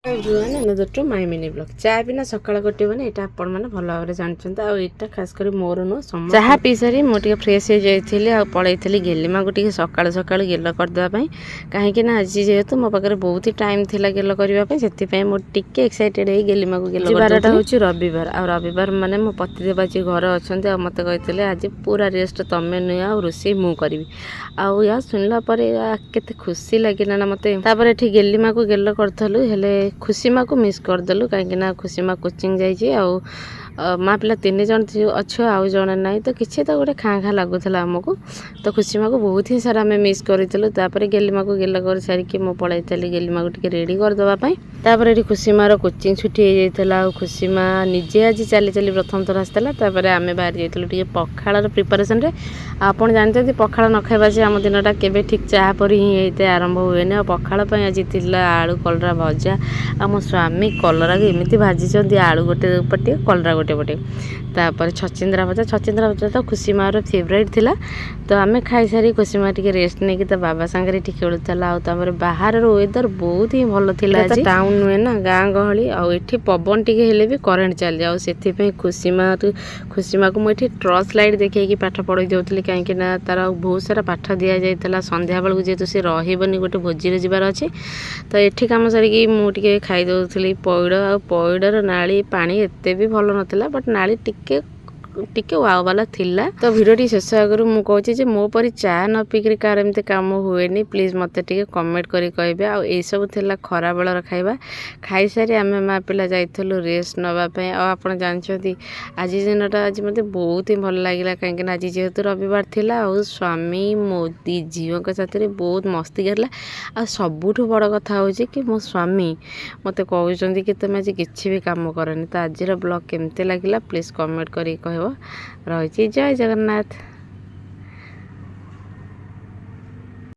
To my mini blog चाय बिना सकाळ कटिबनी एटा आपण माने भल भाबरे जानछंत आ एटा खास करी मोर नो सम चाहा पी सारी मो टिके फ्रेश हो जाइथिले आ पळैथिले गेलिमा को टिके सकाळ सकाळ गेल कर दवा पई काहे कि ना आज जेहेतु मो पाखरे बहुत ही टाइम थिला गेल करबा पई सेति पई मो टिके एक्साइटेड हे गेलिमा को गेल कर बारटा होची रविवार आ रविवार माने मो पति देव आज घर अछंते आ मते कहितले आज पूरा रेस्ट तमे न आ रोसी मु करबी आ या सुनला परे केते खुशी लागिना ना मते तापर एठी गेलिमा को गेल करथलु हेले खुशीमा को मिस करदेलु कहीं खुशीमा कोचिंग जाइए आउ माँ पिला 3 जन अच्छे आउ जन ना तो किसी तो गोटे खाँ खाँ लगुला आमको तो खुशीमा को बहुत ही सारा आम मिस करूँ गेलिमा को गेला कर सारिकी मो पलि गेलिमा को टिके रेडी करदेवाई तापर ये खुशीमार कोचिंग छुट्टी हो जाता खुशीमा निजे आज चली चली प्रथम थर आसाला आम बाहर जाइए पखाड़ प्रिपारेसन रे आपन जानते पखाड़ न खाइबा से आम दिनटा केबे ठीक चाह पर ही होते आरंभ हुए और पखाड़ आज आलू कलरा भजा आ मो स्वामी कलरा को एमती भाजी आलू गोटे पटे कलरा गोटे पटे तापर छचिंद्रा भजा तो खुशीमार फेवरेट थिला तो आम खाई सारी खुशीमा टिके रेस्ट नहीं तो बाबा सांगे खेलुला बाहर वेदर बहुत ही भल थिला टाउन नुहे ना गाँ गहली आठी पवन टिके हेले भी करेन्ट चल जाओ से खुशीमा को मुझे टर्च लाइट देखी पाठ पढ़ई दूसरी कहीं तार बहुत सारा पाठ दि जाता संध्या बेलू जेहेतु सी रही गोटे भोजी जबार अच्छे तो ये कम सारिकी मुझे खाई दौली पइड आ पइडर नाली पानी एते भी भल नाला बट नाली टिके टिके वाव वाला थिला तो वीडियो शेष आगु मु कहूँ मो परी चा न पीकरी कार एमती काम हुए प्लीज मत टे कमेंट करी कहे आ सब थिला खरा बेलर खाइबा खाई सारी आम माँ पिला जाइलु रेस्ट नवापाई आप जानते आज दिनटा आज मत बहुत ही भल लगे कहीं आज जेहेतु रविवार थिला आ स्वामी मो दी झील साथ बहुत मस्ती करला आ सबुठ बड़ कथा हूँ कि मो स्वामी मत कहते कि तुम आज किसी भी काम करनी तो आज ब्लॉग केमती लगे प्लीज कमेंट करी कह रही जय जगन्नाथ।